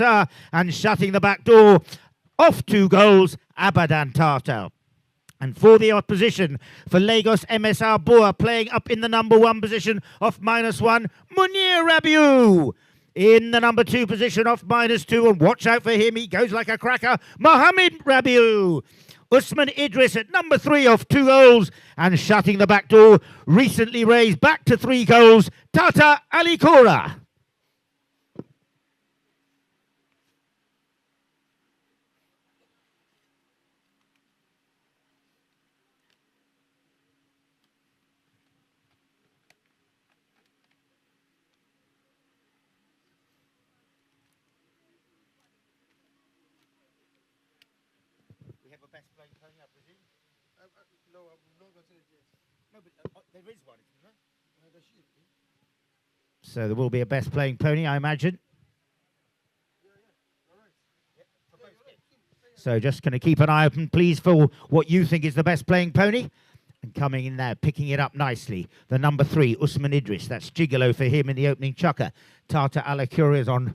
Tata, and shutting the back door off 2 goals, Abadan Tata. And for the opposition, for Lagos MSR Boa, playing up in the number 1 position off -1, Munir Rabiu. In the number 2 position off -2, and watch out for him, he goes like a cracker, Mohamed Rabiu. Usman Idris at number 3 off 2 goals, and shutting the back door, recently raised back to 3 goals, Tata Alikora. We have a best playing pony, I presume? No, I'm not going to say it yet. No, but there is one, isn't there? There should be. So there will be a best playing pony, I imagine. All right. So just going to keep an eye open, please, for what you think is the best playing pony. And coming in there, picking it up nicely, the number 3, Usman Idris. That's Gigolo for him in the opening chukker. Tata Alakura is on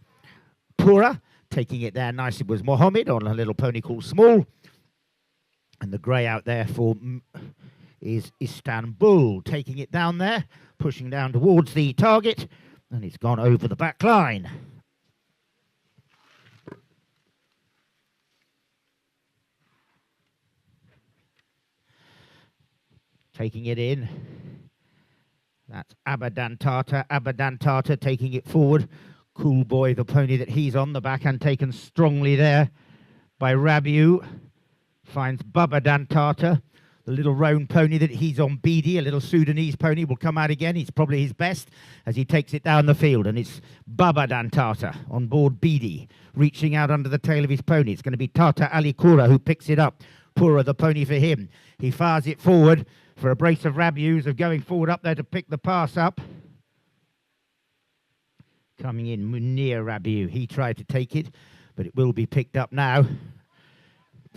Pura. Taking it there nicely was Mohammed on a little pony called Small. And the grey out there for is Istanbul. Taking it down there, pushing down towards the target. And it's gone over the back line. Taking it in. That's Abadan Tata. Abadan Tata taking it forward. Cool Boy, the pony that he's on, the backhand taken strongly there by Rabiu. Finds Babadan Tata, the little roan pony that he's on, Beady, a little Sudanese pony, will come out again. He's probably his best as he takes it down the field. And it's Babadan Tata on board Beady, reaching out under the tail of his pony. It's going to be Tata Alikura who picks it up. Pura, the pony for him. He fires it forward for a brace of Rabius of going forward up there to pick the pass up. Coming in, Munir Rabiu. He tried to take it, but it will be picked up now.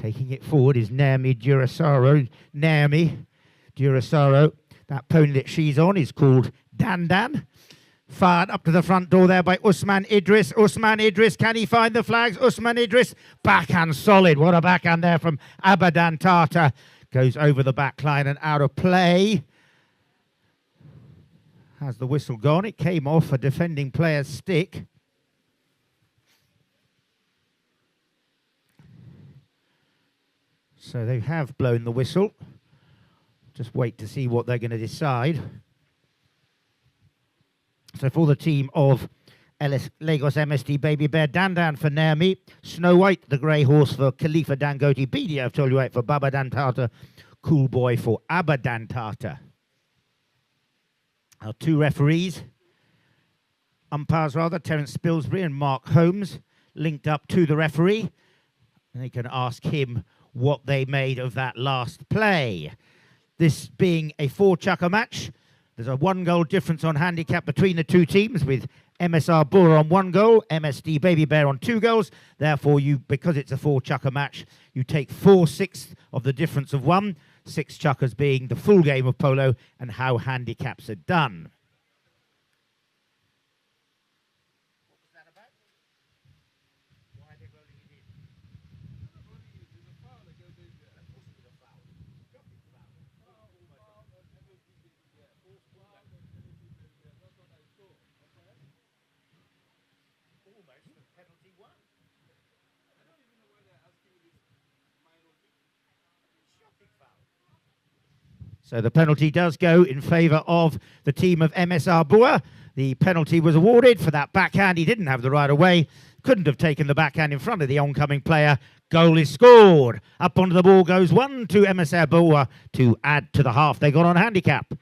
Taking it forward is Naomi Durasaro. Naomi Durasaro. That pony that she's on is called Dandan. Fired up to the front door there by Usman Idris. Usman Idris, can he find the flags? Usman Idris, backhand solid. What a backhand there from Abadan Tata. Goes over the back line and out of play. Has the whistle gone? It came off a defending player's stick. So they have blown the whistle. Just wait to see what they're going to decide. So for the team of Lagos MSD Babybear, Dandan for Naomi, Snow White, the grey horse for Khalifa Dangote, Beady, I've told you right, for Babadan Tata, Cool Boy for Abadan Tata. Our 2 referees, umpires rather, Terence Spilsbury and Mark Holmes, linked up to the referee. And they can ask him what they made of that last play. This being a 4-chukker match, there's a 1-goal difference on handicap between the 2 teams, with MSR Buller on 1 goal, MSD Babybear on 2 goals. Therefore, because it's a 4-chukker match, you take 4/6 of the difference of 1. 6 chukkers being the full game of polo and how handicaps are done. What was that about? Why are they rolling it in? There's a foul that goes in there. Of course it was a foul. Dropping foul. Almost the penalty won. I don't even know why they're asking me this minor thing. Shocking foul. So the penalty does go in favour of the team of MSR Bua. The penalty was awarded for that backhand. He didn't have the right of way. Couldn't have taken the backhand in front of the oncoming player. Goal is scored. Up onto the ball goes 1 to MSR Bua to add to the half they got on handicap.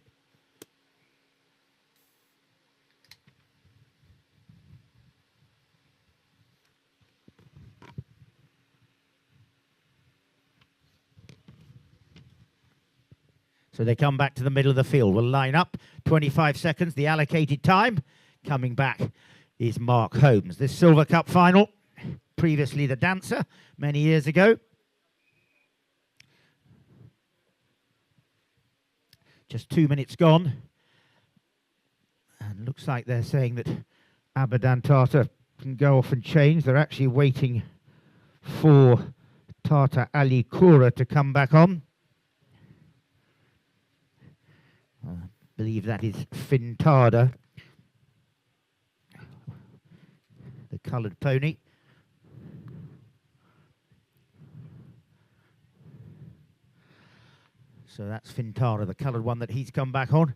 So they come back to the middle of the field. We'll line up, 25 seconds, the allocated time. Coming back is Mark Holmes. This Silver Cup final, previously the dancer, many years ago. Just 2 minutes gone. And looks like they're saying that Abadan Tata can go off and change. They're actually waiting for Tata Ali Kura to come back on. I believe that is Fintada, the coloured pony. So that's Fintada, the coloured one that he's come back on,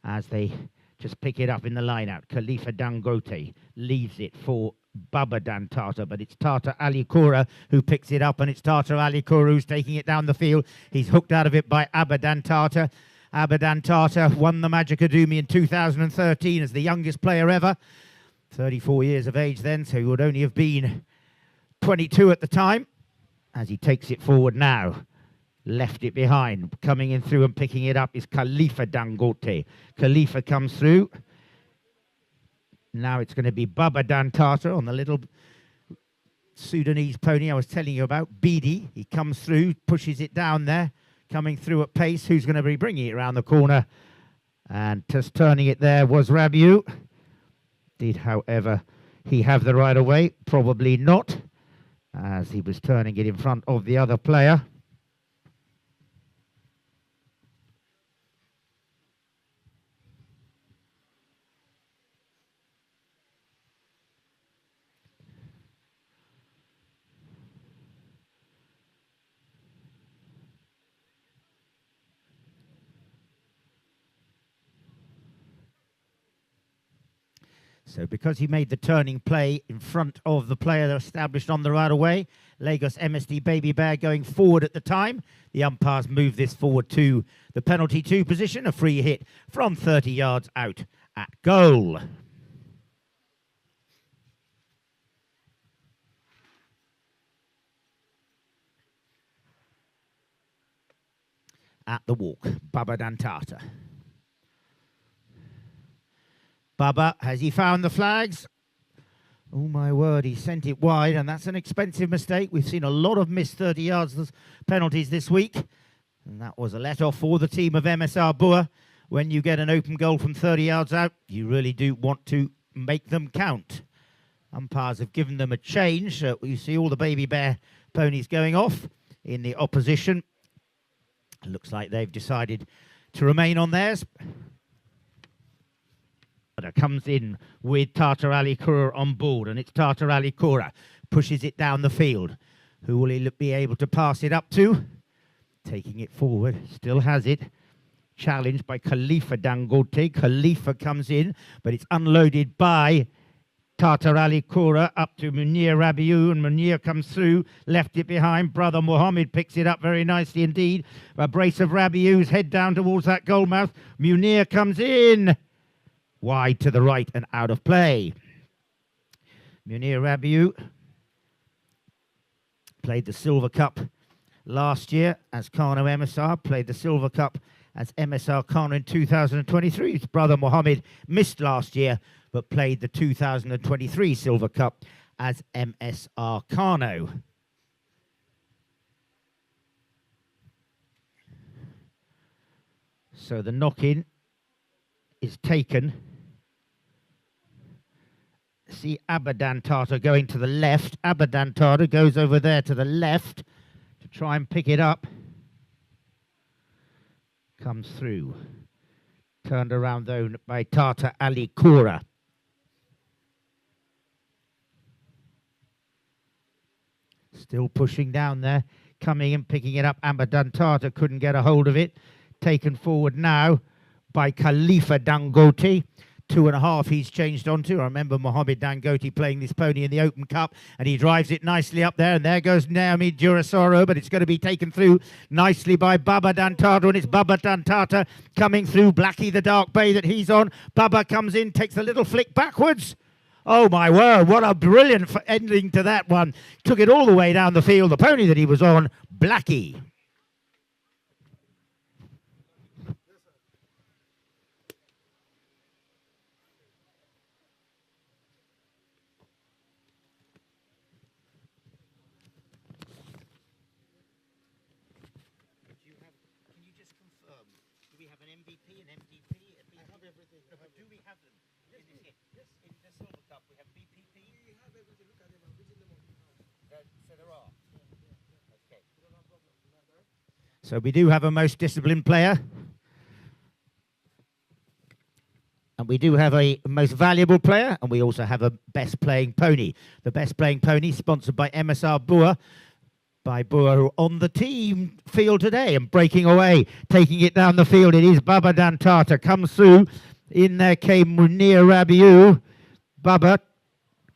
as they just pick it up in the line-out. Khalifa Dangote leaves it for Babadan Tata, but it's Tata Ali Kura who picks it up, and it's Tata Ali Kura who's taking it down the field. He's hooked out of it by Abadan Tata. Abadan Tata won the Magic Adumi in 2013 as the youngest player ever. 34 years of age then, so he would only have been 22 at the time. As he takes it forward now. Left it behind. Coming in through and picking it up is Khalifa Dangote. Khalifa comes through. Now it's going to be Babadan Tata on the little Sudanese pony I was telling you about, Bidi. He comes through, pushes it down there, coming through at pace. Who's going to be bringing it around the corner? And just turning it there was Rabiu. Did, however, he have the right of way? Probably not, as he was turning it in front of the other player. So because he made the turning play in front of the player established on the right of way, Lagos MSD Babybear going forward at the time. The umpires move this forward to the penalty 2 position, a free hit from 30 yards out at goal. At the walk, Babadan Tata. Baba, has he found the flags? Oh my word, he sent it wide, and that's an expensive mistake. We've seen a lot of missed 30 yards penalties this week, and that was a let-off for the team of MSR Bua. When you get an open goal from 30 yards out, you really do want to make them count. Umpires have given them a change. You see all the Babybear ponies going off in the opposition. It looks like they've decided to remain on theirs. Comes in with Tata Ali Kura on board, and it's Tata Ali Kura pushes it down the field. Who will he be able to pass it up to? Taking it forward, still has it. Challenged by Khalifa Dangote. Khalifa comes in, but it's unloaded by Tata Ali Kura up to Munir Rabiu, and Munir comes through, left it behind. Brother Mohammed picks it up very nicely indeed. A brace of Rabiu's head down towards that goal mouth. Munir comes in. Wide to the right and out of play. Munir Rabiu played the Silver Cup last year as Kano MSR, played the Silver Cup as MSR Kano in 2023. His brother Mohammed missed last year, but played the 2023 Silver Cup as MSR Kano. So the knock-in is taken. See Abadan Tata going to the left. Abadan Tata goes over there to the left to try and pick it up. Comes through. Turned around though by Tata Ali Kura. Still pushing down there. Coming and picking it up. Abadan Tata couldn't get a hold of it. Taken forward now by Khalifa Dangote. 2.5 he's changed onto. I remember Mohammed Dangote playing this pony in the Open Cup, and he drives it nicely up there, and there goes Naomi Durasoro, but it's going to be taken through nicely by Babadan Tata, and it's Babadan Tata coming through. Blackie the Dark Bay that he's on. Baba comes in, takes a little flick backwards. Oh my word, what a brilliant ending to that one. Took it all the way down the field. The pony that he was on, Blackie. MVP and MDP? I have everything. No, but do we have them? Yes, in the Silver Cup, we have BPP We have everything. Look at them. I'm beating them on the house. So there are. Okay. We don't have problem. Neither. So we do have a most disciplined player. And we do have a most valuable player, and we also have a best playing pony. The best playing pony sponsored by MSR Boer, by Boer, who are on the team field today and breaking away, taking it down the field. It is Baba Dantata, comes through. In there came Munir Rabiou. Baba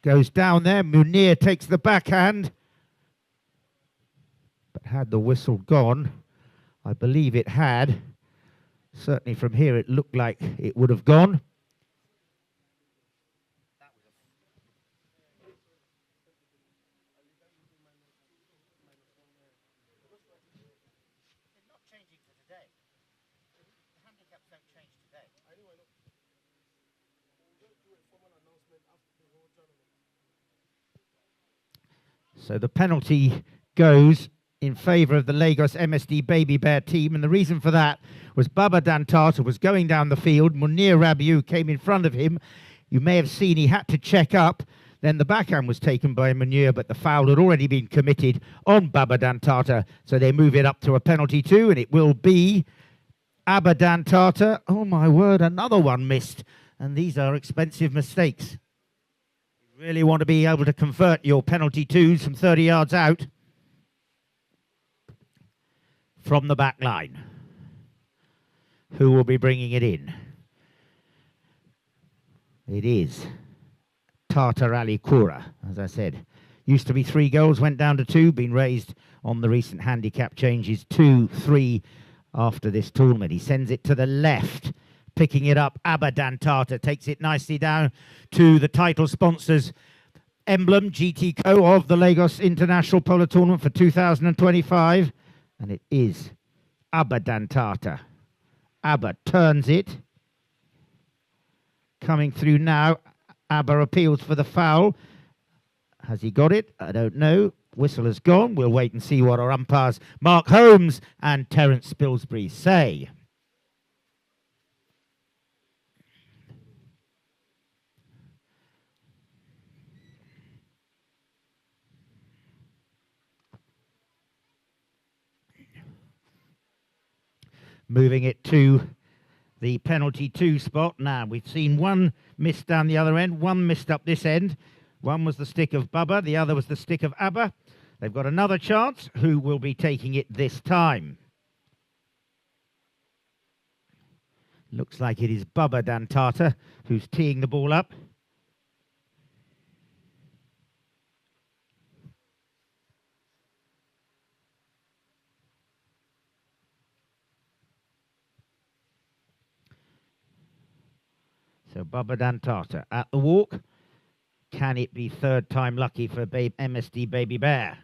goes down there. Munir takes the backhand. But had the whistle gone, I believe it had. Certainly from here it looked like it would have gone. I know. We'll just do a formal announcement after the whole tournament. So the penalty goes in favour of the Lagos MSD Babybear team, and the reason for that was Baba Dantata was going down the field. Munir Rabiou came in front of him. You may have seen he had to check up. Then the backhand was taken by Munir, but the foul had already been committed on Baba Dantata, so they move it up to a penalty too, and it will be Abba Dantata. Oh my word, another one missed, and these are expensive mistakes. You really want to be able to convert your penalty twos from 30 yards out from the back line. Who will be bringing it in? It is Tartar Ali Koura, as I said. Used to be 3 goals, went down to 2, been raised on the recent handicap changes, 2-3 after this tournament. He sends it to the left, picking it up. Abba Dantata takes it nicely down to the title sponsors emblem, GT Co, of the Lagos International Polo Tournament for 2025. And it is Abba Dantata. Abba turns it. Coming through now. Abba appeals for the foul. Has he got it? I don't know. Whistle has gone. We'll wait and see what our umpires, Mark Holmes and Terence Spilsbury, say. Moving it to the penalty 2 spot. Now, we've seen one missed down the other end, one missed up this end. One was the stick of Baba, the other was the stick of Abba. They've got another chance. Who will be taking it this time? Looks like it is Baba Dantata who's teeing the ball up. So Baba Dantata at the walk. Can it be third time lucky for MSD Babybear?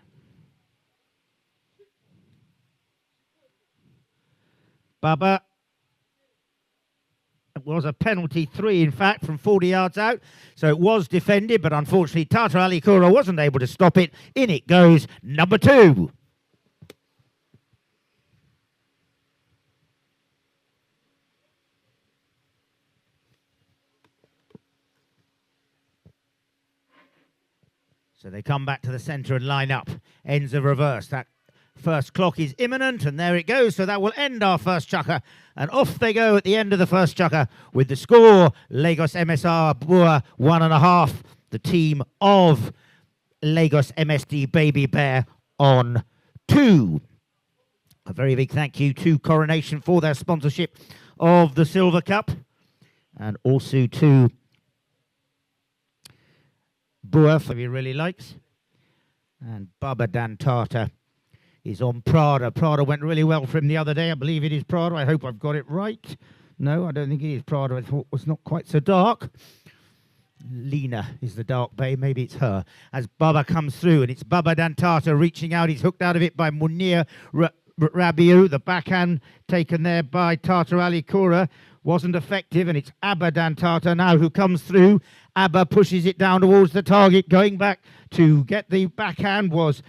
Baba. It was a penalty 3, in fact, from 40 yards out. So it was defended, but unfortunately Tartar Ali Koura wasn't able to stop it. In it goes, number 2. So they come back to the centre and line up. Ends of reverse. That first clock is imminent, and there it goes. So that will end our first chukker. And off they go at the end of the first chukker with the score. Lagos MSR Boer 1.5. The team of Lagos MSD Babybear on 2. A very big thank you to Coronation for their sponsorship of the Silver Cup. And also to Boer, if he really likes. And Baba Dantata is on Prada. Prada went really well for him the other day. I believe it is Prada. I hope I've got it right. No, I don't think it is Prada. I thought it was not quite so dark. Lena is the dark bay. Maybe it's her. As Baba comes through, and it's Baba Dantata reaching out. He's hooked out of it by Munir Rabiou. The backhand taken there by Tartar Ali Koura wasn't effective, and it's Abba Dantata now who comes through. Abba pushes it down towards the target. Going back to get the backhand was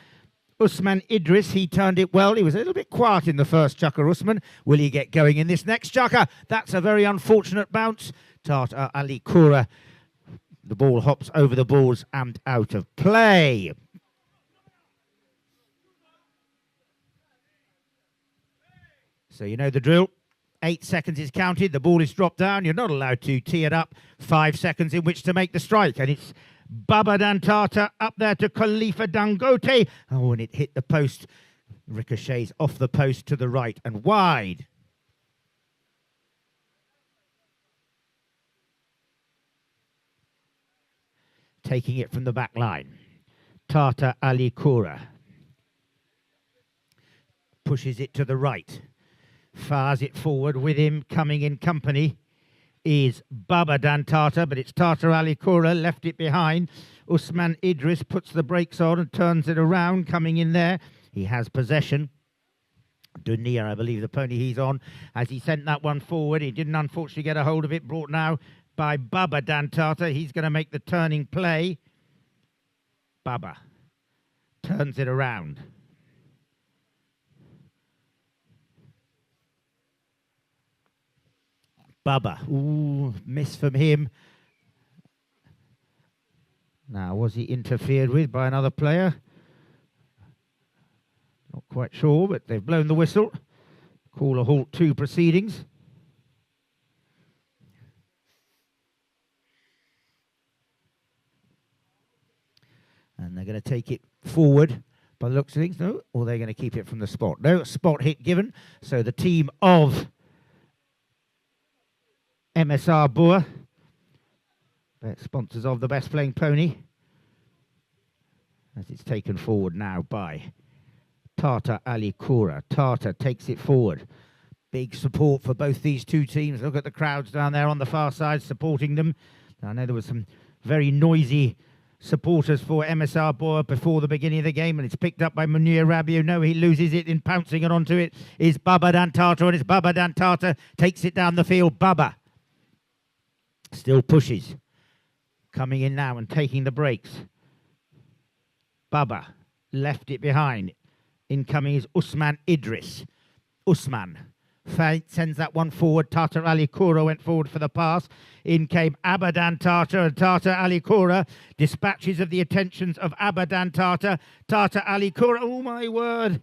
Usman Idris. He turned it well. He was a little bit quiet in the first chukker, Usman. Will he get going in this next chukker? That's a very unfortunate bounce. Tartar Ali Koura The ball hops over the boards and out of play. So you know the drill. 8 seconds is counted. The ball is dropped down. You're not allowed to tee it up. 5 seconds in which to make the strike. And it's Baba Dantata up there to Khalifa Dangote. Oh, and it hit the post. Ricochets off the post to the right and wide. Taking it from the back line. Tata Ali Koura pushes it to the right. Fires it forward. With him coming in company is Baba Dantata, but it's Tata Ali Koura, left it behind. Usman Idris puts the brakes on and turns it around, coming in there. He has possession. Dunia, I believe, the pony he's on, as he sent that one forward. He didn't unfortunately get a hold of it, brought now by Baba Dantata. He's going to make the turning play. Baba turns it around. Baba, ooh, miss from him. Now, was he interfered with by another player? Not quite sure, but they've blown the whistle. Call a halt to proceedings. And they're going to take it forward by the looks of things. No, or they're going to keep it from the spot. No spot hit given. So the team of MSR Boer, sponsors of the best playing pony, as it's taken forward now by Tata Ali Koura. Tata takes it forward. Big support for both these two teams. Look at the crowds down there on the far side supporting them. I know there was some very noisy supporters for MSR Boer before the beginning of the game, and it's picked up by Munir Rabiu. No, he loses it in pouncing it onto it is Baba Dantata, and it's Baba Dantata takes it down the field. Baba still pushes. Coming in now and taking the brakes. Baba left it behind. Incoming is Usman Idris. Usman sends that one forward. Tata Ali Koura went forward for the pass. In came Abadan Tata, and Tata Ali Koura dispatches of the attentions of Abadan Tata. Tata Ali Koura, oh my word.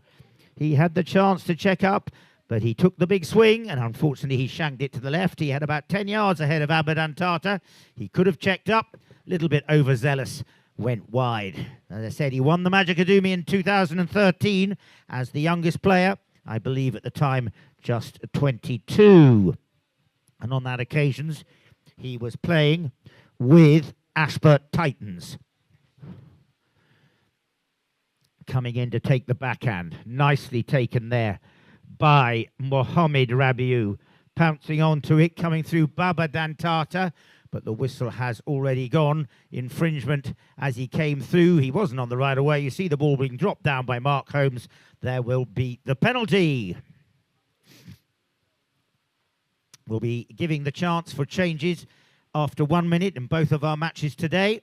He had the chance to check up, but he took the big swing, and unfortunately he shanked it to the left. He had about 10 yards ahead of Abadan Tata. He could have checked up, a little bit overzealous, went wide. As I said, he won the Magic Academy in 2013 as the youngest player, I believe at the time just 22. And on that occasion, he was playing with Ashburt Titans. Coming in to take the backhand. Nicely taken there by Mohammed Rabiu. Pouncing onto it, coming through Baba Dantata. But the whistle has already gone. Infringement as he came through. He wasn't on the right of way. You see the ball being dropped down by Mark Holmes. There will be the penalty. We'll be giving the chance for changes after 1 minute in both of our matches today.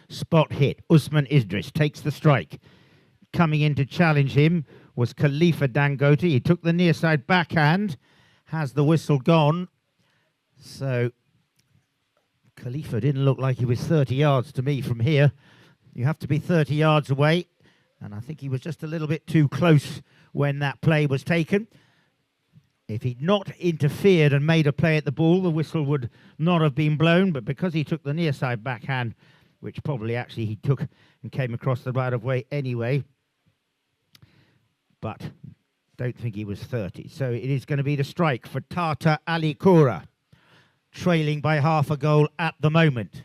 Spot hit. Usman Idris takes the strike. Coming in to challenge him was Khalifa Dangote. He took the near side backhand. Has the whistle gone? So Khalifa didn't look like he was 30 yards to me from here. You have to be 30 yards away. And I think he was just a little bit too close when that play was taken. If he'd not interfered and made a play at the ball, the whistle would not have been blown. But because he took the near side backhand, which probably actually he took and came across the right of way anyway, but don't think he was 30. So it is going to be the strike for Tata Ali Koura, trailing by half a goal at the moment.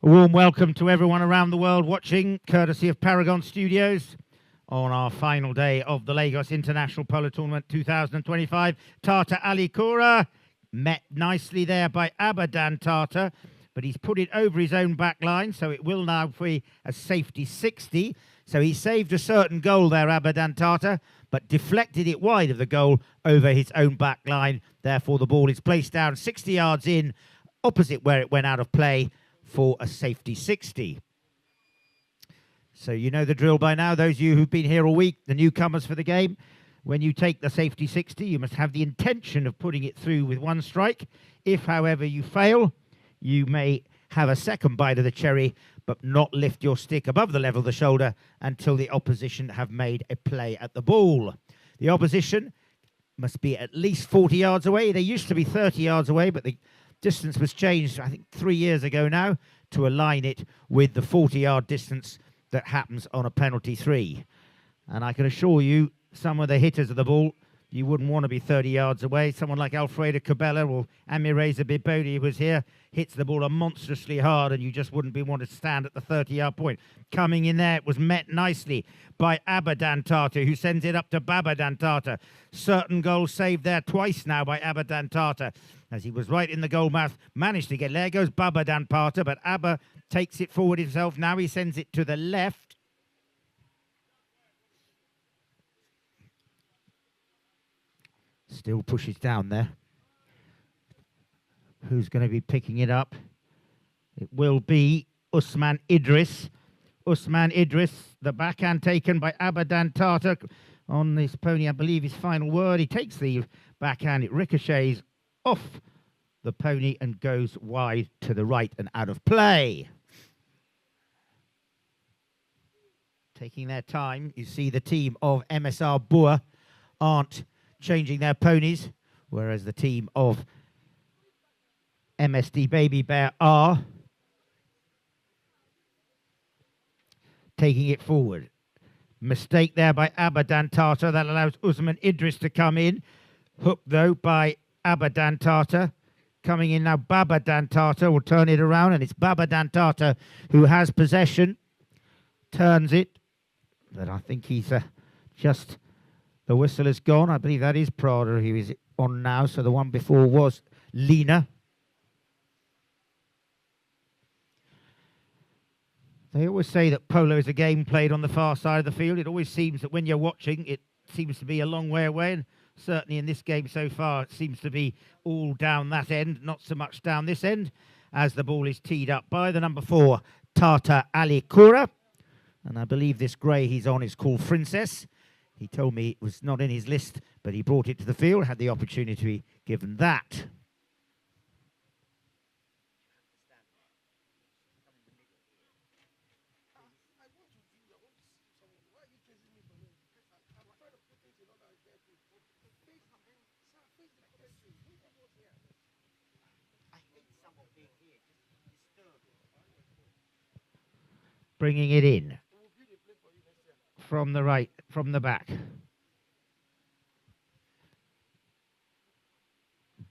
A warm welcome to everyone around the world watching, courtesy of Paragon Studios, on our final day of the Lagos International Polo Tournament 2025. Tata Ali Koura met nicely there by Abadan Tata, but he's put it over his own back line, so it will now be a safety 60. So he saved a certain goal there, Abadan Tata, but deflected it wide of the goal over his own back line. Therefore, the ball is placed down 60 yards in, opposite where it went out of play for a safety 60. So you know the drill by now, those of you who've been here all week, the newcomers for the game. When you take the safety 60, you must have the intention of putting it through with one strike. If, however, you fail, you may have a second bite of the cherry, but not lift your stick above the level of the shoulder until the opposition have made a play at the ball. The opposition must be at least 40 yards away. They used to be 30 yards away, but the distance was changed, I think, 3 years ago now, to align it with the 40-yard distance that happens on a penalty 3. And I can assure you, some of the hitters of the ball, you wouldn't want to be 30 yards away. Someone like Alfredo Cabela or Amireza Bibodi, who was here, hits the ball monstrously hard, and you just wouldn't be wanted to stand at the 30-yard point. Coming in there, it was met nicely by Abadan Tata, who sends it up to Babadan Tata. Certain goal saved there twice now by Abadan Tata, as he was right in the goal mouth, managed to get there. Goes Babadan Tata, but Abba takes it forward himself. Now he sends it to the left. Still pushes down there. Who's going to be picking it up? It will be Usman Idris. Usman Idris, the backhand taken by Abadan Tata on this pony, I believe his final word. He takes the backhand, it ricochets off the pony and goes wide to the right and out of play. Taking their time, you see the team of MSR Boer aren't changing their ponies, whereas the team of MSD Babybear are taking it forward. Mistake there by Abadan Tata. That allows Usman Idris to come in. Hooked, though, by Abadan Tata. Coming in now, Babadan Tata will turn it around, and it's Babadan Tata who has possession. Turns it. But I think he's just... The whistle is gone. I believe that is Prada who is on now. So the one before was Lena. They always say that polo is a game played on the far side of the field. It always seems that when you're watching, it seems to be a long way away. And certainly in this game so far, it seems to be all down that end, not so much down this end, as the ball is teed up by the number 4, Tata Ali Kura. And I believe this grey he's on is called Princess. He told me it was not in his list, but he brought it to the field, had the opportunity to be given that. Bringing it in. From the right, from the back.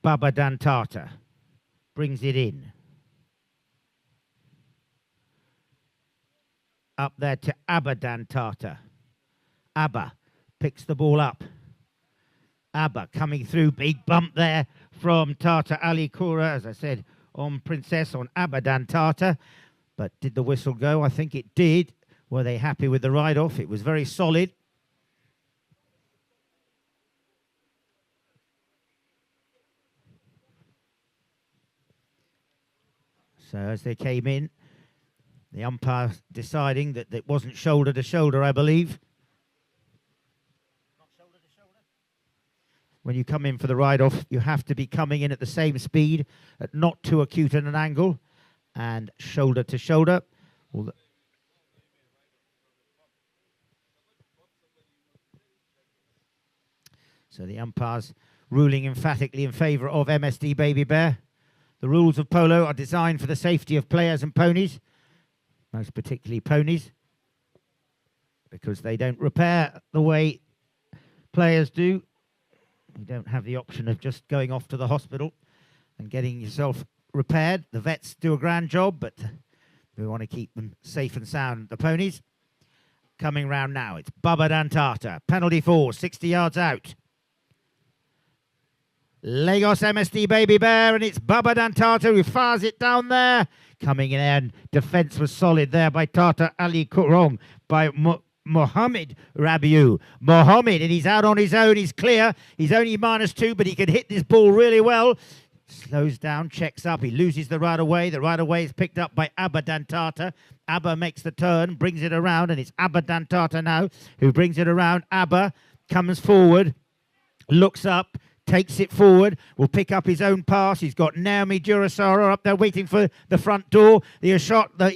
Babadan Tata brings it in. Up there to Abadan Tata. Abba picks the ball up. Abba coming through, big bump there from Tata Ali Kura, as I said, on Princess, on Abadan Tata. But did the whistle go? I think it did. Were they happy with the ride-off? It was very solid. So as they came in, the umpire deciding that it wasn't shoulder to shoulder, I believe. Not shoulder to shoulder. When you come in for the ride-off, you have to be coming in at the same speed, at not too acute an angle, and shoulder to shoulder. So the umpires ruling emphatically in favour of MSD Babybear. The rules of polo are designed for the safety of players and ponies, most particularly ponies, because they don't repair the way players do. You don't have the option of just going off to the hospital and getting yourself repaired. The vets do a grand job, but we want to keep them safe and sound. The ponies coming round now. It's Babadan Tata. Penalty 4, 60 yards out. Lagos MSD Babybear, and it's Babadan Tata who fires it down there. Coming in, and defence was solid there by Tata Ali Kurong, by Mohammed Rabiou. Mohammed, and he's out on his own. He's clear. He's only -2, but he can hit this ball really well. Slows down, checks up. He loses the right away. The right away is picked up by Abadantata. Abba makes the turn, brings it around, and it's Abadantata now who brings it around. Abba comes forward, looks up, takes it forward, will pick up his own pass. He's got Naomi Durasara up there waiting for the front door. The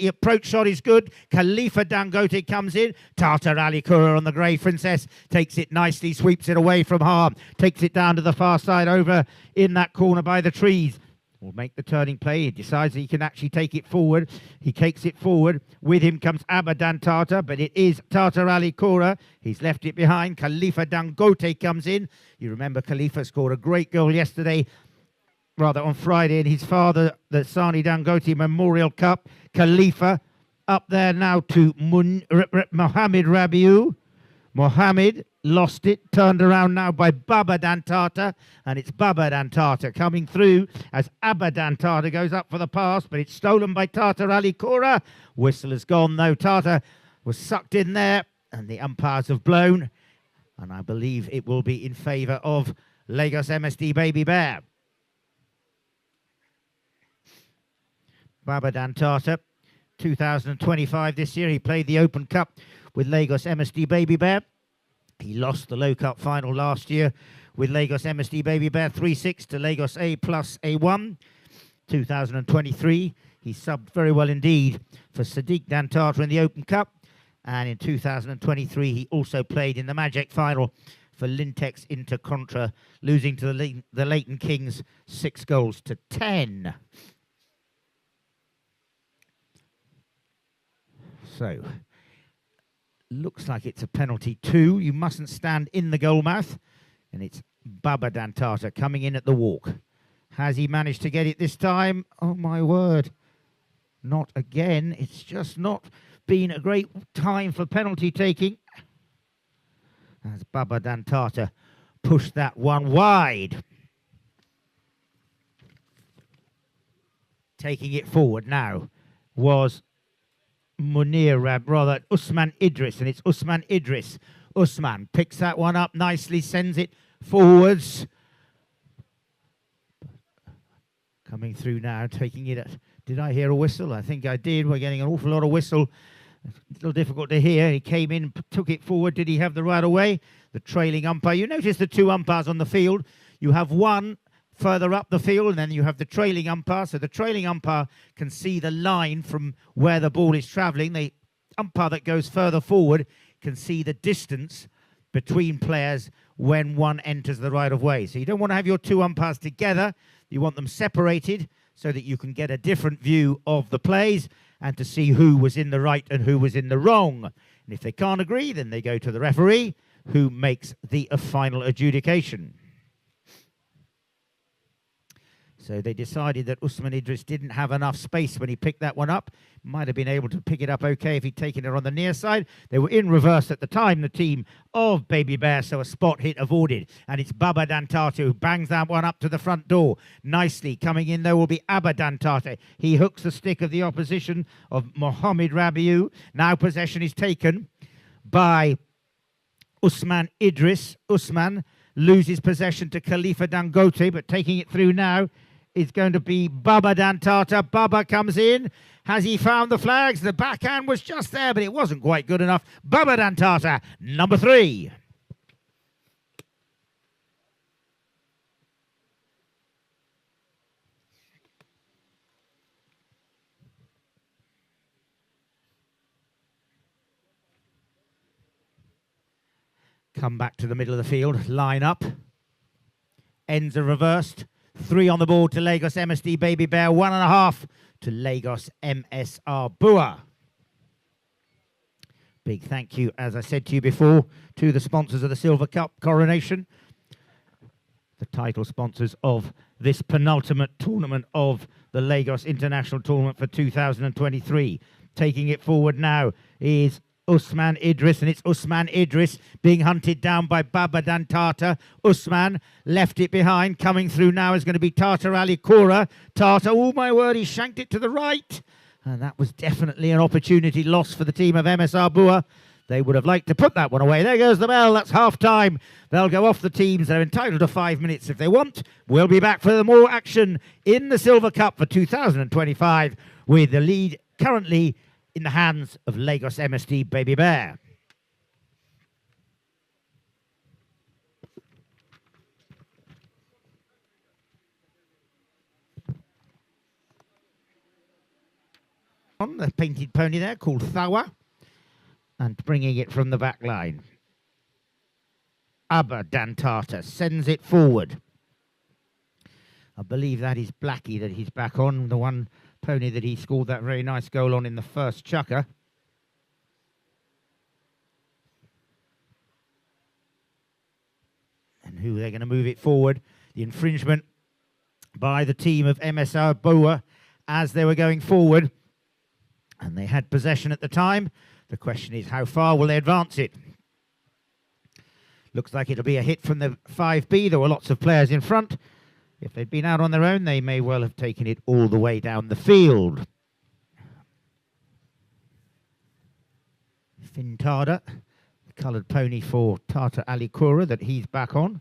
approach shot is good. Khalifa Dangote comes in. Tartar Ali Kura on the Grey Princess takes it nicely, sweeps it away from harm, takes it down to the far side over in that corner by the trees. Will make the turning play. He decides he can actually take it forward. He takes it forward. With him comes Abadan Tata, but it is Tartar Ali Kura. He's left it behind. Khalifa Dangote comes in. You remember Khalifa scored a great goal yesterday, rather on Friday, in his father, the Sani Dangote Memorial Cup. Khalifa up there now to Mohammed Rabiou. Mohammed lost it, turned around now by Baba Dantata, and it's Baba Dantata coming through as Abadan Tata goes up for the pass, but it's stolen by Tartar Ali Kura. Whistle has gone though. Tata was sucked in there, and the umpires have blown, and I believe it will be in favour of Lagos MSD Babybear. Baba Dantata, 2025 this year. He played the Open Cup with Lagos MSD Babybear. He lost the Low Cup final last year with Lagos MSD Babybear 3-6 to Lagos A plus A1. 2023, he subbed very well indeed for Sadiq Dantata in the Open Cup. And in 2023, he also played in the Magic final for Lintex Intercontra, losing to the Leighton Kings 6-10. So, looks like it's a penalty 2. You mustn't stand in the goal mouth. And it's Baba Dantata coming in at the walk. Has he managed to get it this time? Oh, my word. Not again. It's just not been a great time for penalty taking. As Baba Dantata pushed that one wide. Taking it forward now was Usman Idris, and it's Usman Idris. Usman picks that one up nicely, sends it forwards. Coming through now, taking it at... Did I hear a whistle? I think I did. We're getting an awful lot of whistle. A little difficult to hear. He came in, took it forward. Did he have the right of way? The trailing umpire. You notice the 2 umpires on the field. You have one further up the field, and then you have the trailing umpire. So the trailing umpire can see the line from where the ball is travelling. The umpire that goes further forward can see the distance between players when one enters the right of way. So you don't want to have your 2 umpires together. You want them separated so that you can get a different view of the plays and to see who was in the right and who was in the wrong. And if they can't agree, then they go to the referee, who makes the final adjudication. So they decided that Usman Idris didn't have enough space when he picked that one up. Might have been able to pick it up okay if he'd taken it on the near side. They were in reverse at the time, the team of Babybear, so a spot hit avoided. And it's Baba Dantata who bangs that one up to the front door. Nicely coming in, there will be Abba Dantata. He hooks the stick of the opposition of Mohammed Rabiou. Now possession is taken by Usman Idris. Usman loses possession to Khalifa Dangote, but taking it through now is going to be Baba Dantata. Baba comes in. Has he found the flags? The backhand was just there, but it wasn't quite good enough. Baba Dantata, number 3. Come back to the middle of the field. Line up. Ends are reversed. 3 on the board to Lagos MSD Babybear. 1.5 to Lagos MSR Bua. Big thank you, as I said to you before, to the sponsors of the Silver Cup coronation, the title sponsors of this penultimate tournament of the Lagos International Tournament for 2023. Taking it forward now is Usman Idris, and it's Usman Idris being hunted down by Baba Dantata. Usman left it behind. Coming through now is going to be Tartar Ali Kura. Tartar, oh my word, he shanked it to the right. And that was definitely an opportunity lost for the team of MSR Bua. They would have liked to put that one away. There goes the bell. That's half time. They'll go off the teams. They're entitled to 5 minutes if they want. We'll be back for more action in the Silver Cup for 2025 with the lead currently in the hands of Lagos MSD Babybear. On the painted pony there called Thawa, and bringing it from the back line. Abadantata sends it forward. I believe that is Blackie that he's back on, the one pony that he scored that very nice goal on in the first chukker. And who they're going to move it forward. The infringement by the team of MSR Boa as they were going forward. And they had possession at the time. The question is, how far will they advance it? Looks like it'll be a hit from the 5B. There were lots of players in front. If they'd been out on their own, they may well have taken it all the way down the field. Fintada, the coloured pony for Tata Alikura that he's back on.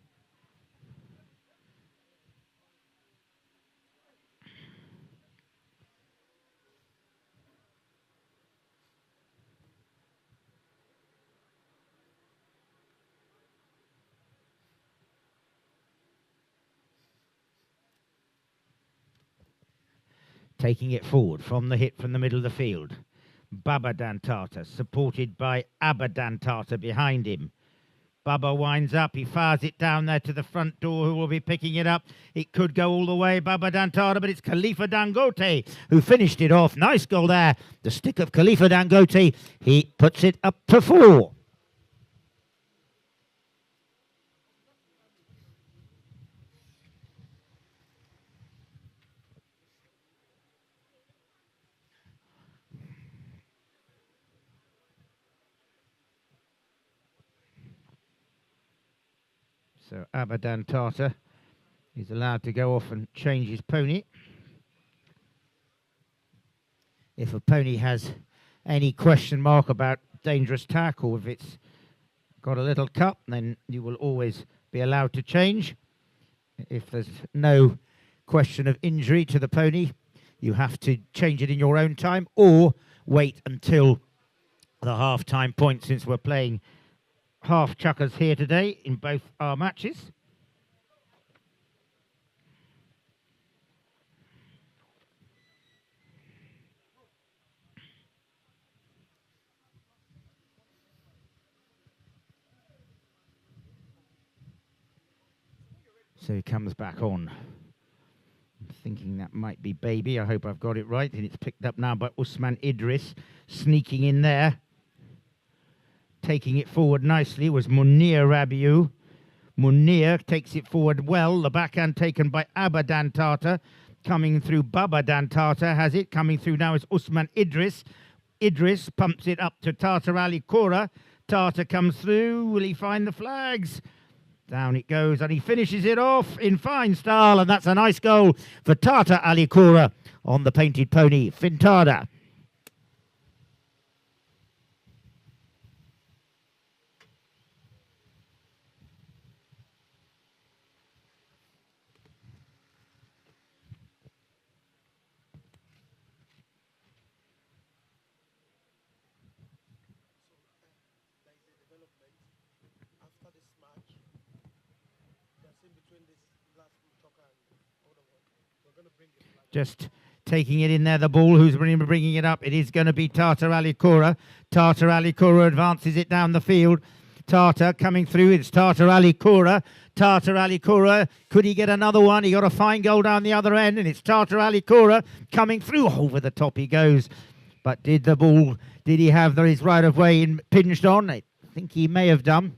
Taking it forward from the hit from the middle of the field. Babadantata, supported by Abadantata behind him. Baba winds up, he fires it down there to the front door, who will be picking it up. It could go all the way, Babadantata, but it's Khalifa Dangote who finished it off. Nice goal there. The stick of Khalifa Dangote, he puts it up to 4. So Abadantata is allowed to go off and change his pony. If a pony has any question mark about dangerous tack, or if it's got a little cut, then you will always be allowed to change. If there's no question of injury to the pony, you have to change it in your own time or wait until the half-time point, since we're playing half chukkers here today in both our matches. So he comes back on. I'm thinking that might be Baby. I hope I've got it right. And it's picked up now by Usman Idris, sneaking in there. Taking it forward nicely was Munir Rabiu. Munir takes it forward well. The backhand taken by Abadantata. Coming through Babadantata has it. Coming through now is Usman Idris. Idris pumps it up to Tata Ali Kora. Tata comes through. Will he find the flags? Down it goes, and he finishes it off in fine style, and that's a nice goal for Tata Ali Kora on the painted pony, Fintada. Just taking it in there, the ball, who's bringing it up? It is going to be Tata Ali Kora. Tata Ali Kora advances it down the field. Tata coming through, it's Tata Ali Kora. Tata Ali Kora, could he get another one? He got a fine goal down the other end, and it's Tata Ali Kora coming through. Over the top he goes. But did he have his right of way impinged on? I think he may have done.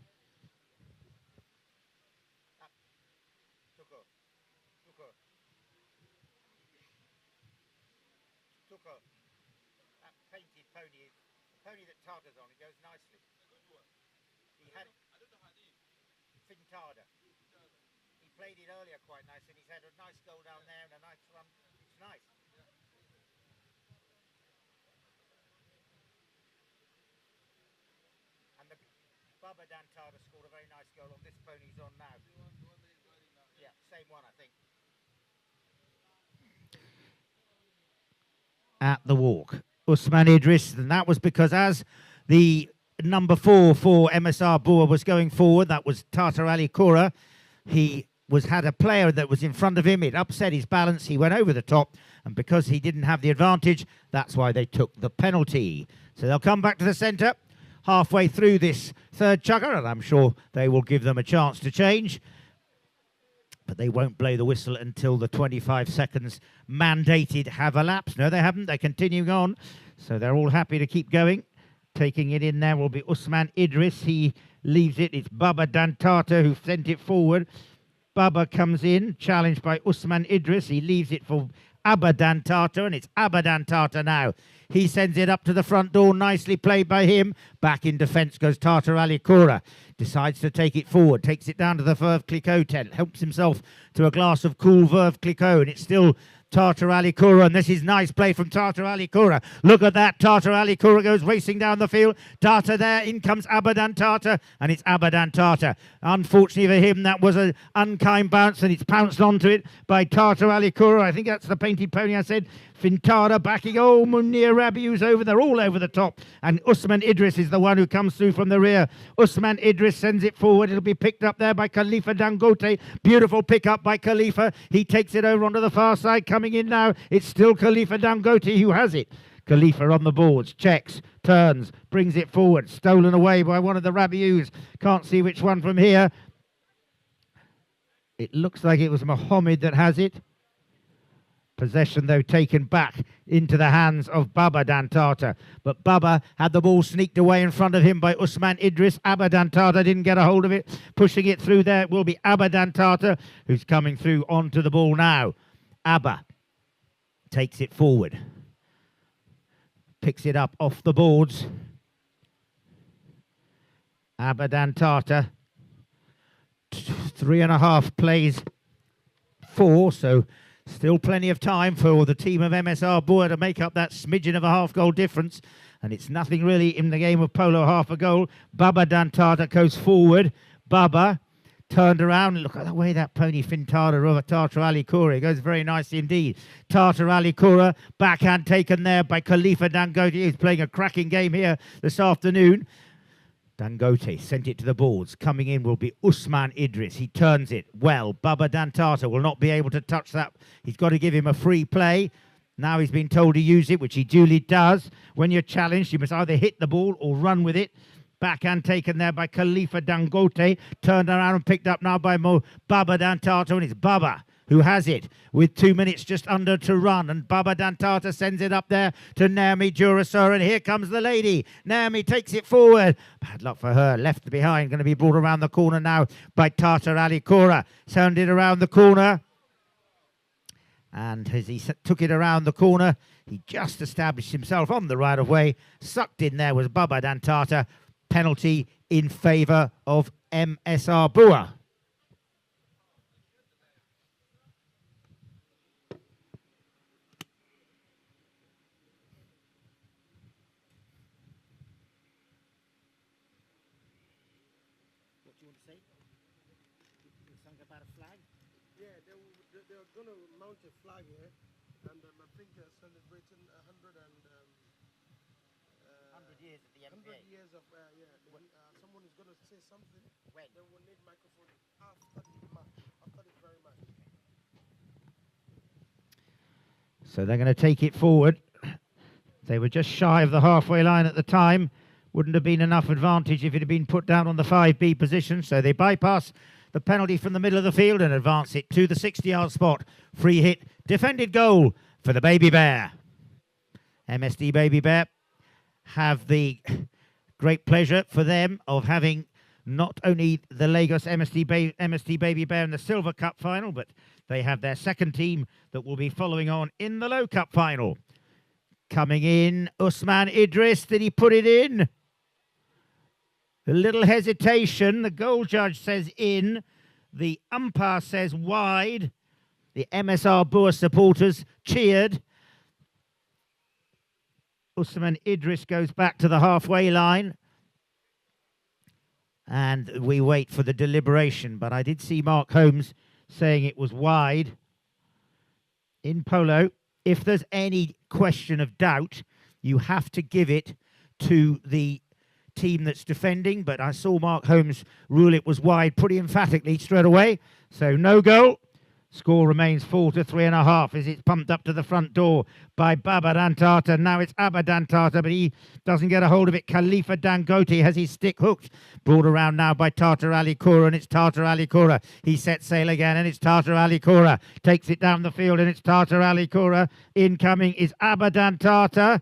Pony that Tata's on, it goes nicely. He had it. Fintada. He played it earlier quite nice, and he's had a nice goal down there and a nice run. It's nice. Baba Dantata scored a very nice goal on this pony he's on now. Yeah, same one, I think. At the walk, Usman Idris, and that was because as the number 4 for MSR Boer was going forward, that was Tata Ali Kora, he had a player that was in front of him. It upset his balance. He went over the top, and because he didn't have the advantage, that's why they took the penalty. So they'll come back to the centre halfway through this third chugger, and I'm sure they will give them a chance to change. But they won't blow the whistle until the 25 seconds mandated have elapsed. No, they haven't. They're continuing on. So they're all happy to keep going. Taking it in there will be Usman Idris. He leaves it. It's Baba Dantata who sent it forward. Baba comes in, challenged by Usman Idris. He leaves it for Abba Dantata, and it's Abba Dantata now. He sends it up to the front door, nicely played by him. Back in defence goes Tata Ali Kora. Decides to take it forward, takes it down to the Veuve Clicquot tent, helps himself to a glass of cool Veuve Clicquot, and it's still Tata Ali Kora, and this is nice play from Tata Ali Kora. Look at that, Tata Ali Kora goes racing down the field. Tata there, in comes Abadan Tata, and it's Abadan Tata. Unfortunately for him, that was an unkind bounce, and it's pounced onto it by Tata Ali Kora. I think that's the painted pony I said. Fintara backing, oh, Munir Rabiu's over there, all over the top. And Usman Idris is the one who comes through from the rear. Usman Idris sends it forward. It'll be picked up there by Khalifa Dangote. Beautiful pick up by Khalifa. He takes it over onto the far side. Coming in now, it's still Khalifa Dangote who has it. Khalifa on the boards, checks, turns, brings it forward. Stolen away by one of the Rabius. Can't see which one from here. It looks like it was Mohammed that has it. Possession, though, taken back into the hands of Baba Dantata. But Baba had the ball sneaked away in front of him by Usman Idris. Abba Dantata didn't get a hold of it. Pushing it through there will be Abba Dantata, who's coming through onto the ball now. Abba takes it forward. Picks it up off the boards. Abba Dantata. 3.5 plays 4, so still plenty of time for the team of MSR Boer to make up that smidgen of a half-goal difference. And it's nothing really in the game of polo, half a goal. Baba Dantata goes forward. Baba turned around. Look at the way that pony Fintara over Tata Ali Kora. It goes very nicely indeed. Tata Ali Kora, backhand taken there by Khalifa Dangote, who's playing a cracking game here this afternoon. Dangote sent it to the boards. Coming in will be Usman Idris. He turns it well. Baba Dantata will not be able to touch that. He's got to give him a free play. Now he's been told to use it, which he duly does. When you're challenged, you must either hit the ball or run with it. Backhand taken there by Khalifa Dangote. Turned around and picked up now by Baba Dantata, and it's Baba who has it with 2 minutes just under to run. And Baba Dantata sends it up there to Naomi Durasur. And here comes the lady. Naomi takes it forward. Bad luck for her. Left behind. Going to be brought around the corner now by Tata Ali Kora. Turned it around the corner. And as he took it around the corner, he just established himself on the right of way. Sucked in there was Baba Dantata. Penalty in favour of MSR Boer. Yeah, they're going to mount a flag here, and I think they're celebrating 100 years of the 100 years of, someone is going to say something. When? Then we'll need microphone after the match, after the very match. So they're going to take it forward. They were just shy of the halfway line at the time. Wouldn't have been enough advantage if it had been put down on the 5B position. So they bypass the penalty from the middle of the field and advance it to the 60-yard spot. Free hit, defended goal for the Babybear. MSD Babybear have the great pleasure for them of having not only the Lagos MSD Babybear in the Silver Cup final, but they have their second team that will be following on in the Low Cup final. Coming in, Usman Idris, did he put it in? A little hesitation. The goal judge says in. The umpire says wide. The MSR Boer supporters cheered. Usman Idris goes back to the halfway line. And we wait for the deliberation. But I did see Mark Holmes saying it was wide in polo. If there's any question of doubt, you have to give it to the team that's defending. But I saw Mark Holmes rule it was wide pretty emphatically straight away. So no goal. Score remains 4-3.5 as it's pumped up to the front door by Babybear Tata. Now it's Abadan Tata, but he doesn't get a hold of it. Khalifa Dangote has his stick hooked. Brought around now by Tata Ali Koura, and it's Tata Ali Koura. He sets sail again, and it's Tata Ali Koura. Takes it down the field, and it's Tata Ali Koura. Incoming is Abadan Tata.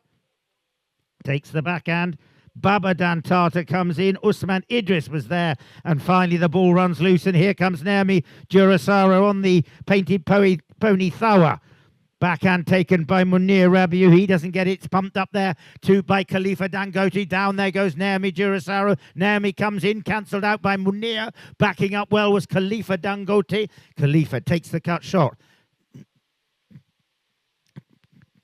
Takes the backhand. Babybear Tata comes in. Usman Idris was there. And finally the ball runs loose. And here comes Naomi Jurasaro on the painted pony Thawa. Backhand taken by Munir Rabiu. He doesn't get it. It's pumped up there by Khalifa Dangote. Down there goes Naomi Jurasaro. Naomi comes in. Cancelled out by Munir. Backing up well was Khalifa Dangote. Khalifa takes the cut shot.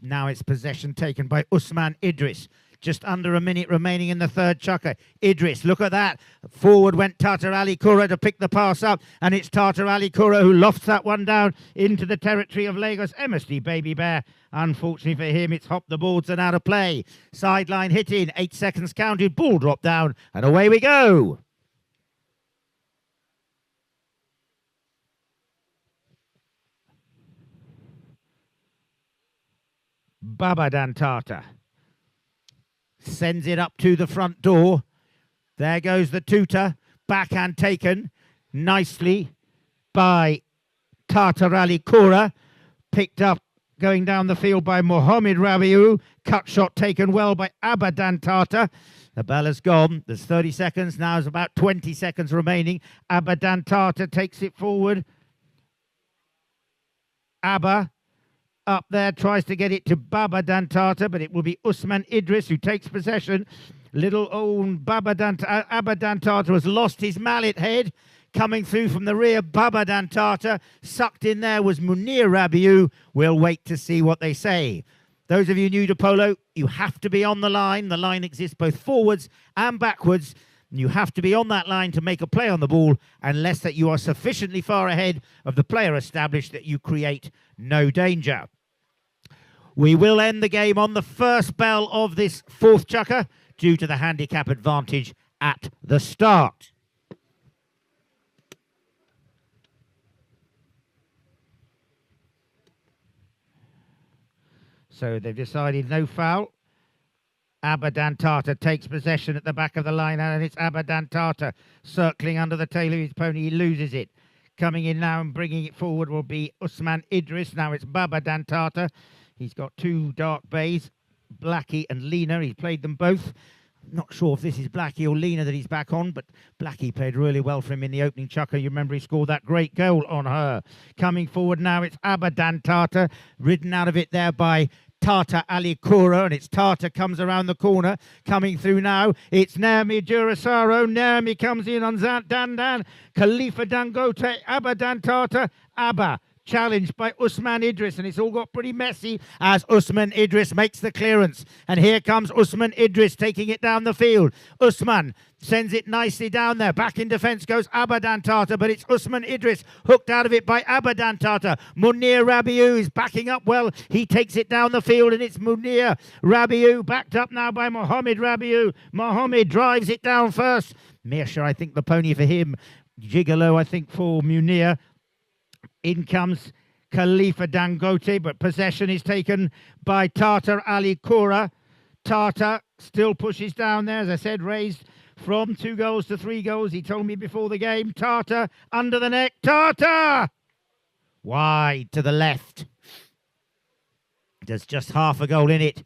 Now it's possession taken by Usman Idris. Just under a minute remaining in the third chukker. Idris, look at that. Forward went Tata Ali Koura to pick the pass up, and it's Tata Ali Koura who lofts that one down into the territory of Lagos MSD Babybear. Unfortunately for him, it's hopped the boards and out of play. Sideline hit in, 8 seconds counted, ball dropped down, and away we go. Babybear Tata sends it up to the front door. There goes the tutor. Backhand taken nicely by Tata Ali Koura. Picked up going down the field by Mohammed Rabiu. Cut shot taken well by Abadan Tata. The bell has gone. There's 30 seconds. Now there's about 20 seconds remaining. Abadan Tata takes it forward. Abba up there, tries to get it to Babybear Tata, but it will be Usman Idris who takes possession. Little old Abadan Tata has lost his mallet head. Coming through from the rear, Babybear Tata. Sucked in there was Munir Rabiu. We'll wait to see what they say. Those of you new to polo, you have to be on the line. The line exists both forwards and backwards. You have to be on that line to make a play on the ball, unless that you are sufficiently far ahead of the player established that you create no danger. We will end the game on the first bell of this fourth chukker due to the handicap advantage at the start. So they've decided no foul. Abadan Tata takes possession at the back of the line, and it's Abadan Tata circling under the tail of his pony. He loses it. Coming in now and bringing it forward will be Usman Idris. Now it's Babybear Tata. He's got two dark bays, Blackie and Lena. He's played them both. Not sure if this is Blackie or Lena that he's back on, but Blackie played really well for him in the opening chukker. You remember he scored that great goal on her. Coming forward now, it's Abadan Tata, ridden out of it there by Tata Ali Koura, and it's Tata comes around the corner. Coming through now, it's Naomi Jurasaro. Naomi comes in on Dandan. Khalifa Dangote, Abadan Tata, Abba. Challenged by Usman Idris, and it's all got pretty messy as Usman Idris makes the clearance. And here comes Usman Idris taking it down the field. Usman sends it nicely down there. Back in defence goes Abadan Tata, but it's Usman Idris hooked out of it by Abadan Tata. Munir Rabiu is backing up well. He takes it down the field, and it's Munir Rabiu backed up now by Mohammed Rabiu. Mohammed drives it down first. Mirsha, I think the pony for him. Gigolo, I think, for Munir. In comes Khalifa Dangote, but possession is taken by Tata Ali Koura. Tata still pushes down there, as I said, raised from 2 goals to 3 goals. He told me before the game. Tata under the neck. Tata! Wide to the left. There's just half a goal in it,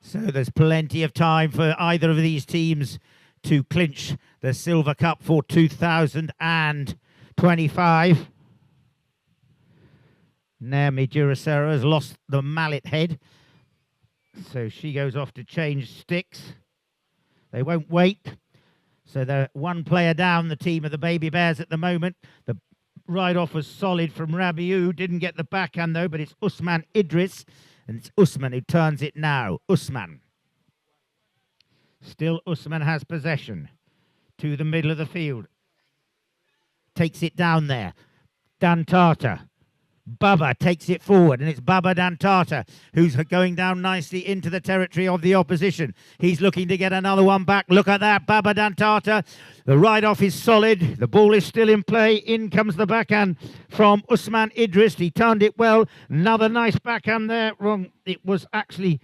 so there's plenty of time for either of these teams to clinch the Silver Cup for 2025. Naomi Jurasaro has lost the mallet head, so she goes off to change sticks. They won't wait, so they're one player down, the team of the Babybears at the moment. The ride-off was solid from Rabiu, didn't get the backhand though, but it's Usman Idris, and it's Usman who turns it now. Usman. Still Usman has possession. to the middle of the field. Takes it down there. Dantata. Baba takes it forward, and it's Baba Dantata who's going down nicely into the territory of the opposition. He's looking to get another one back. Look at that, Baba Dantata. The ride-off is solid. The ball is still in play. In comes the backhand from Usman Idris. He turned it well. Another nice backhand there. Wrong. It was actually...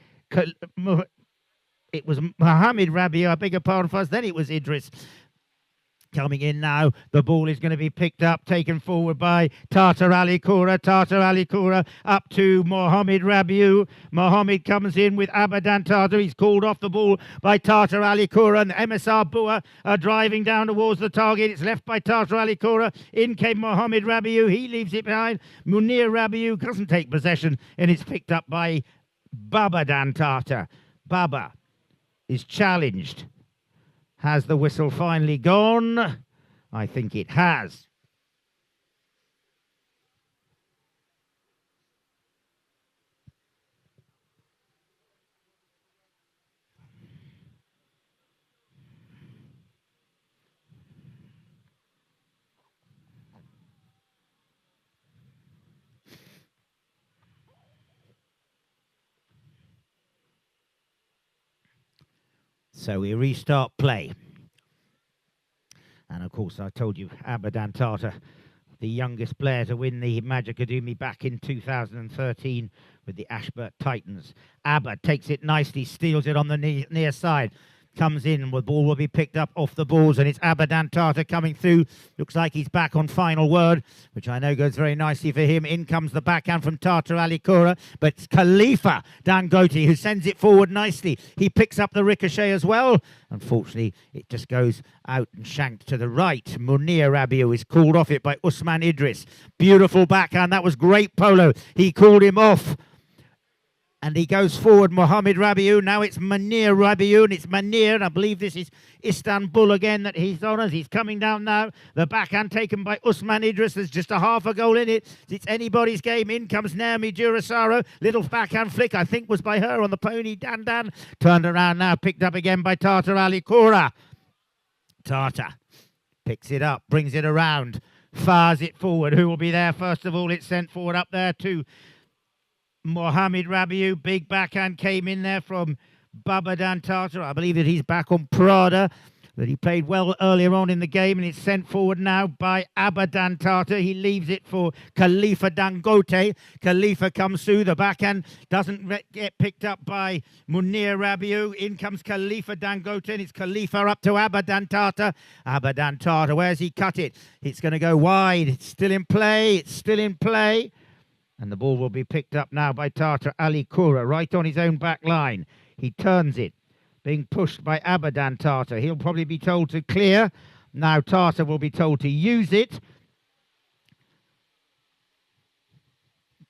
It was Mohammed Rabiu, I beg your pardon first. Then it was Idris. Coming in now, the ball is going to be picked up, taken forward by Tartar Ali Koura. Tartar Ali Koura up to Mohammed Rabiu. Mohammed comes in with Abadan Tartar. He's called off the ball by Tartar Ali Koura, and MSR Bua are driving down towards the target. It's left by Tartar Ali Koura. In came Mohammed Rabiu. He leaves it behind. Munir Rabiu doesn't take possession, and it's picked up by Babadan Tartar. Baba is challenged. Has the whistle finally gone? I think it has. So we restart play. And of course, I told you, Abadan Tartar, the youngest player to win the Magic Academy back in 2013 with the Ashburt Titans. Abba takes it nicely, steals it on the near side. Comes in, the ball will be picked up off the balls, and it's Abadan Tartar coming through. Looks like he's back on final word, which I know goes very nicely for him. In comes the backhand from Tartar Ali Koura, but it's Khalifa Dangote who sends it forward nicely. He picks up the ricochet as well. Unfortunately, it just goes out and shanked to the right. Munir Rabiu is called off it by Usman Idris. Beautiful backhand. That was great polo. He called him off. And he goes forward, Mohammed Rabiu. Now it's Munir Rabiu, and it's Munir. I believe this is Istanbul again that he's on as he's coming down now. The backhand taken by Usman Idris. There's just a half a goal in it. It's anybody's game. In comes Naomi Durasaro. Little backhand flick, I think, was by her on the pony. Dan. Turned around now, picked up again by Tartar Ali Koura. Tartar picks it up, brings it around, fires it forward. Who will be there? First of all, it's sent forward up there to Mohammed Rabiu. Big backhand came in there from Babadan Tartar. I believe that he's back on Prada, that he played well earlier on in the game, and it's sent forward now by Abadan Tartar. He leaves it for Khalifa Dangote. Khalifa comes through. The backhand doesn't get picked up by Munir Rabiu. In comes Khalifa Dangote, and it's Khalifa up to Abadan Tartar. Abadan Tartar, where's he cut it? It's going to go wide. It's still in play. It's still in play. And the ball will be picked up now by Tartar Ali Koura, right on his own back line. He turns it, being pushed by Abadan Tartar. He'll probably be told to clear. Now Tartar will be told to use it.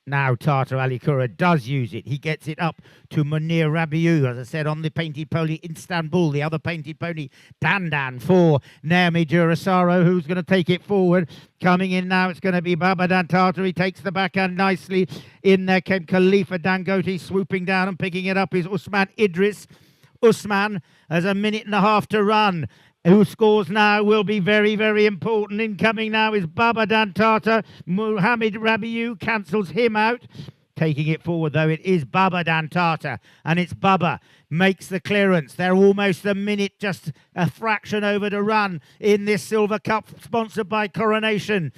Now Tartar Ali Koura does use it. He gets it up to Munir Rabiu, as I said, on the painted pony Istanbul. The other painted pony, Dandan, for Naomi Durasaro, who's going to take it forward. Coming in now, it's going to be Babadan Tartar. He takes the backhand nicely. In there came Khalifa Dangote, swooping down and picking it up is Usman Idris. Usman has a minute and a half to run. Who scores now will be very, very important. Incoming now is Babadan Tartar. Mohammed Rabiu cancels him out. Taking it forward, though, it is Babadan Tartar. And it's Baba makes the clearance. They're almost a minute, just a fraction over to run in this Silver Cup, sponsored by Coronation.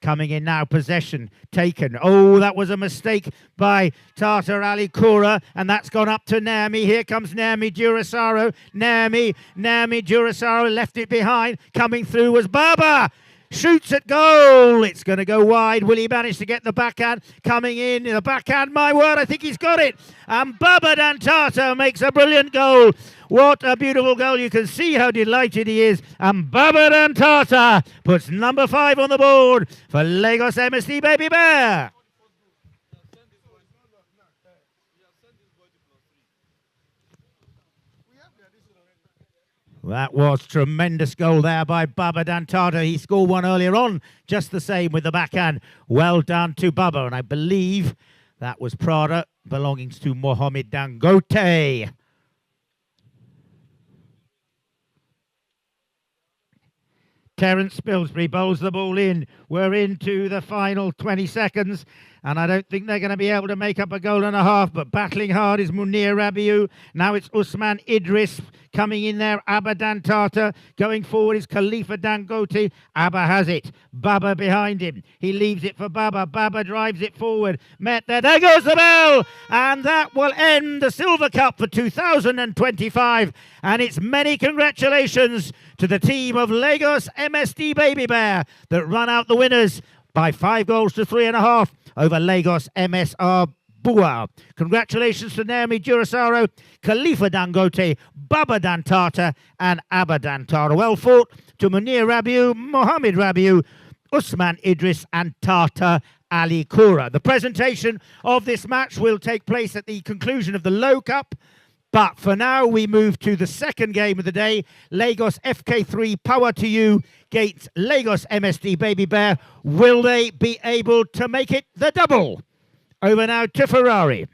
Coming in now, possession taken. Oh, that was a mistake by Tartar Ali Koura, and that's gone up to Naomi. Here comes Naomi Durasaro. Naomi Durasaro left it behind. Coming through was Baba. Shoots at goal. It's going to go wide. Will he manage to get the backhand? Coming in the backhand. My word, I think he's got it. And Babadan Tartar makes a brilliant goal. What a beautiful goal. You can see how delighted he is. And Babadan Tartar puts number 5 on the board for Lagos MSD Babybear. That was tremendous goal there by Babadan Tartar. He scored one earlier on, just the same with the backhand. Well done to Baba, and I believe that was Prada belonging to Mohammed Dangote. Terence Spilsbury bowls the ball in. We're into the final 20 seconds. And I don't think they're going to be able to make up a goal and a half, but battling hard is Munir Rabiu. Now it's Usman Idris coming in there. Abadan Tata going forward is Khalifa Dangote. Abba has it. Baba behind him. He leaves it for Baba. Baba drives it forward. Met there. There goes the bell. And that will end the Silver Cup for 2025. And it's many congratulations to the team of Lagos MSD Babybear that run out the winners by 5 goals to 3.5 over Lagos MSR Bua. Congratulations to Naomi Durasaro, Khalifa Dangote, Baba Dantata and Abba Dantara. Well fought to Munir Rabiu, Mohammed Rabiu, Usman Idris and Tata Ali Kura. The presentation of this match will take place at the conclusion of the Low Cup. But for now, we move to the second game of the day. Lagos FK3 Power to You against Lagos MSD Babybear. Will they be able to make it the double? Over now to Ferrari.